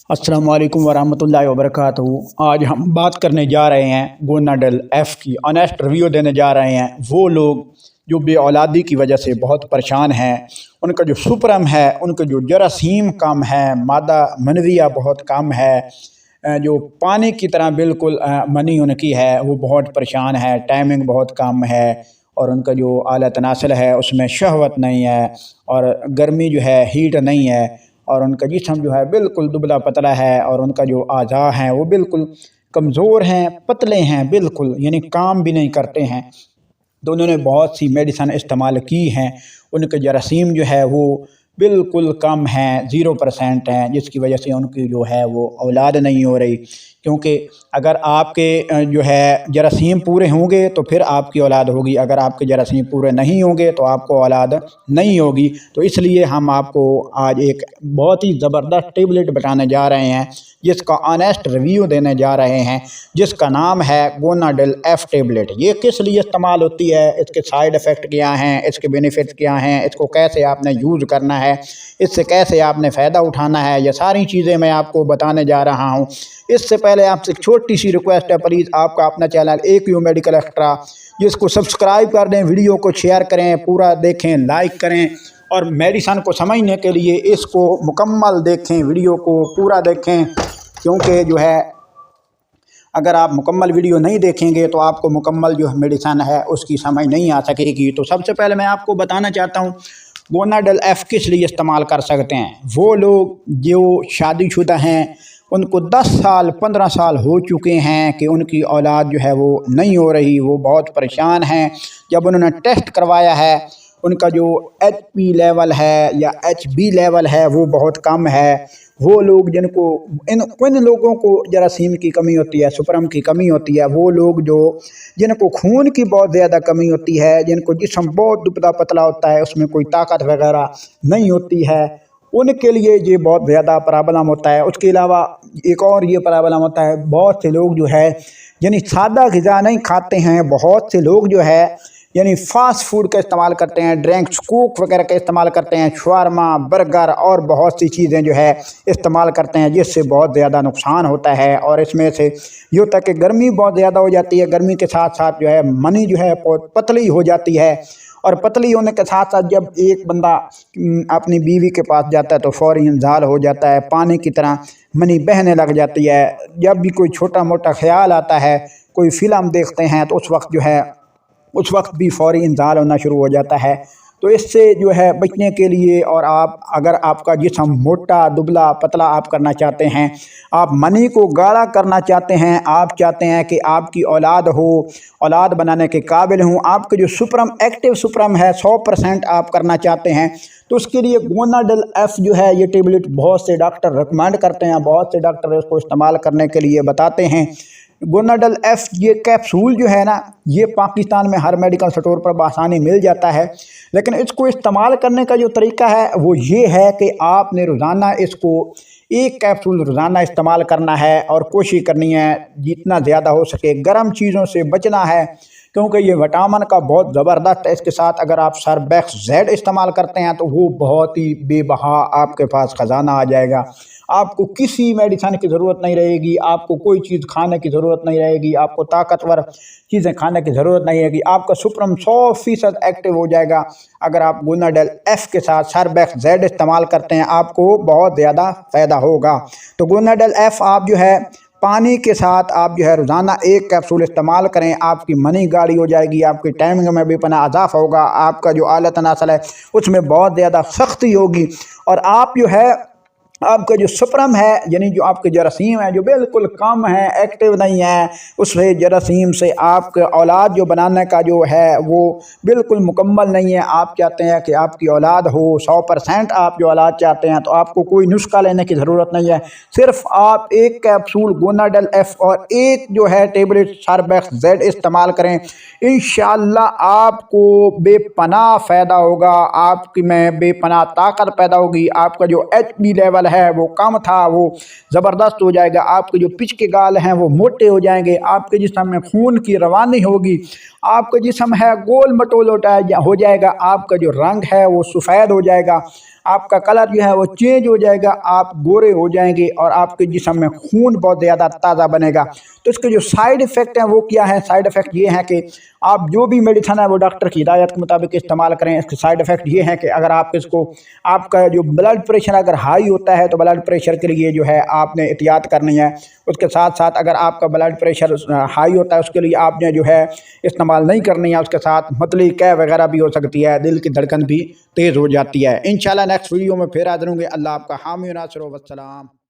अस्सलाम वालेकुम वरहमतुल्लाहि वबरकातुहू। आज हम बात करने जा रहे हैं गोनाडल एफ़ की ऑनेस्ट रिव्यू देने जा रहे हैं। वो लोग जो बे औलादी की वजह से बहुत परेशान हैं, उनका जो सुपरम है, उनका जो जरासीम कम है, मादा मनविया बहुत कम है, जो पानी की तरह बिल्कुल मनी उनकी है, वो बहुत परेशान है, टाइमिंग बहुत कम है और उनका जो आला तनासल है उसमें शहवत नहीं है और गर्मी जो है हीट नहीं है और उनका जिस्म जो है बिल्कुल दुबला पतला है और उनका जो अज़ा हैं वो बिल्कुल कमज़ोर हैं, पतले हैं, बिल्कुल यानी काम भी नहीं करते हैं। तो उन्होंने बहुत सी मेडिसन इस्तेमाल की हैं, उनके जरासीम जो है वो बिल्कुल कम हैं, 0% हैं, जिसकी वजह से उनकी जो है वो औलाद नहीं हो रही। क्योंकि अगर आपके जो है जरासीम पूरे होंगे तो फिर आपकी औलाद होगी, अगर आपके जरासीम पूरे नहीं होंगे तो आपको औलाद नहीं होगी। तो इसलिए हम आपको आज एक बहुत ही ज़बरदस्त टेबलेट बताने जा रहे हैं, जिसका ऑनेस्ट रिव्यू देने जा रहे हैं, जिसका नाम है गोनाडल एफ़ टेबलेट। ये किस लिए इस्तेमाल होती है, इसके साइड इफ़ेक्ट क्या हैं, इसके बेनिफिट्स क्या हैं, इसको कैसे आपने यूज़ करना है, इससे कैसे आपने फ़ायदा उठाना है, ये सारी चीज़ें मैं आपको बताने जा रहा हूँ। इससे पहले आपसे एक छोटी सी रिक्वेस्ट है, प्लीज़ आपका अपना चैनल AQ मेडिकल एक्स्ट्रा, जिसको सब्सक्राइब कर दें, वीडियो को शेयर करें, पूरा देखें, लाइक करें और मेडिसन को समझने के लिए इसको मुकम्मल देखें, वीडियो को पूरा देखें। क्योंकि जो है अगर आप मुकम्मल वीडियो नहीं देखेंगे तो आपको मुकम्मल जो मेडिसन है उसकी समझ नहीं आ सकेगी। तो सबसे पहले मैं आपको बताना चाहता हूँ गोनाडल एफ़ किस लिए इस्तेमाल कर सकते हैं। वो लोग जो शादीशुदा हैं, उनको 10 साल 15 साल हो चुके हैं कि उनकी औलाद जो है वो नहीं हो रही, वो बहुत परेशान हैं। जब उन्होंने टेस्ट करवाया है, उनका जो HP लेवल है या HB लेवल है वो बहुत कम है। वो लोग जिनको इन लोगों को जरासीम की कमी होती है, सुपरम की कमी होती है, वो लोग जिनको खून की बहुत ज़्यादा कमी होती है, जिनको जिस्म बहुत दुबला पतला होता है, उसमें कोई ताकत वगैरह नहीं होती है, उनके लिए ये बहुत ज़्यादा प्रॉब्लम होता है। उसके अलावा एक और ये प्रॉब्लम होता है, बहुत से लोग जो है यानी सादा ग़िज़ा नहीं खाते हैं, बहुत से लोग जो है यानी फ़ास्ट फूड का इस्तेमाल करते हैं, ड्रिंक्स कोक वगैरह का इस्तेमाल करते हैं, शवारमा बर्गर और बहुत सी चीज़ें जो है इस्तेमाल करते हैं, जिससे बहुत ज़्यादा नुकसान होता है। और इसमें से ये होता है कि गर्मी बहुत ज़्यादा हो जाती है, गर्मी के साथ साथ जो है मनी जो है पतली हो जाती है और पतली होने के साथ साथ जब एक बंदा अपनी बीवी के पास जाता है तो फ़ौरी इंज़ाल हो जाता है, पानी की तरह मनी बहने लग जाती है। जब भी कोई छोटा मोटा ख्याल आता है, कोई फ़िल्म देखते हैं तो उस वक्त भी फ़ौरी इंज़ाल होना शुरू हो जाता है। तो इससे जो है बचने के लिए, और अगर आपका जिस्म मोटा दुबला पतला आप करना चाहते हैं, आप मनी को गाढ़ा करना चाहते हैं, आप चाहते हैं कि आपकी औलाद हो, औलाद बनाने के काबिल हों, आपके जो सुपरम एक्टिव सुपरम है 100% आप करना चाहते हैं, तो उसके लिए गोनाडल एफ़ जो है ये टेबलेट बहुत से डॉक्टर रिकमेंड करते हैं, बहुत से डॉक्टर इसको इस्तेमाल करने के लिए बताते हैं। गोनाडल एफ़ ये कैप्सूल जो है ना, ये पाकिस्तान में हर मेडिकल स्टोर पर बआसानी मिल जाता है, लेकिन इसको इस्तेमाल करने का जो तरीका है वो ये है कि आपने रोज़ाना इसको एक कैप्सूल रोज़ाना इस्तेमाल करना है और कोशिश करनी है जितना ज़्यादा हो सके गर्म चीज़ों से बचना है, क्योंकि ये विटामिन का बहुत ज़बरदस्त है। इसके साथ अगर आप सर्बेक्स जेड इस्तेमाल करते हैं तो वो बहुत ही बेबहा आपके पास ख़जाना आ जाएगा। आपको किसी मेडिसन की ज़रूरत नहीं रहेगी, आपको कोई चीज़ खाने की ज़रूरत नहीं रहेगी, आपको ताकतवर चीज़ें खाने की ज़रूरत नहीं रहेगी, आपका सुपरम 100% एक्टिव हो जाएगा। अगर आप गोनाडल एफ़ के साथ सर्बेक्स जेड इस्तेमाल करते हैं, आपको बहुत ज़्यादा फ़ायदा होगा। तो गोनाडल एफ़ आप जो है पानी के साथ आप जो है रोज़ाना एक कैप्सूल इस्तेमाल करें, आपकी मनी गाढ़ी हो जाएगी, आपकी टाइमिंग में भी पना इजाफा होगा, आपका जो आला तनासल है उसमें बहुत ज़्यादा सख्ती होगी और आप जो है आपका जो सुपरम है यानी जो आपके जरासीम है जो बिल्कुल कम है, एक्टिव नहीं है, उससे जरासीम से आपके औलाद जो बनाने का जो है वो बिल्कुल मुकम्मल नहीं है। आप चाहते हैं कि आपकी औलाद हो, 100% आप जो औलाद चाहते हैं, तो आपको कोई नुस्खा लेने की ज़रूरत नहीं है। सिर्फ आप एक कैप्सूल गोनाडल एफ़ और एक जो है टेबलेट सर्बेक्स जेड इस्तेमाल करें, इंशाअल्लाह आपको बेपनाह फ़ायदा होगा, आपकी में बेपनाह ताकत पैदा होगी, आपका जो HB लेवल है वो कम था वो ज़बरदस्त हो जाएगा, आपके जो पिच के गाल हैं वो मोटे हो जाएंगे, आपके जिस्म में खून की रवानी होगी, आपका जिस्म है गोल मटोल हो जाएगा, आपका जो रंग है वो सफ़ेद हो जाएगा, آپ کا کلر جو ہے وہ چینج ہو جائے گا، آپ گورے ہو جائیں گے اور آپ کے جسم میں خون بہت زیادہ تازہ بنے گا۔ تو اس کے جو سائیڈ ایفیکٹ ہیں وہ کیا ہیں؟ سائیڈ ایفیکٹ یہ ہیں کہ آپ جو بھی میڈیسن ہے وہ ڈاکٹر کی ہدایت کے مطابق استعمال کریں۔ اس کے سائیڈ ایفیکٹ یہ ہیں کہ اگر آپ آپ کا جو بلڈ پریشر اگر ہائی ہوتا ہے تو بلڈ پریشر کے لیے جو ہے آپ نے احتیاط کرنی ہے۔ اس کے ساتھ ساتھ اگر آپ کا بلڈ پریشر ہائی ہوتا ہے اس کے لیے آپ نے جو ہے استعمال نہیں کرنی ہے۔ اس کے ساتھ متلی قے وغیرہ بھی ہو سکتی ہے، دل کی دھڑکن بھی تیز ہو جاتی ہے۔ انشاءاللہ نیکسٹ ویڈیو میں پھر حاضر ہوں گے۔ اللہ آپ کا حامی و ناصر و والسلام۔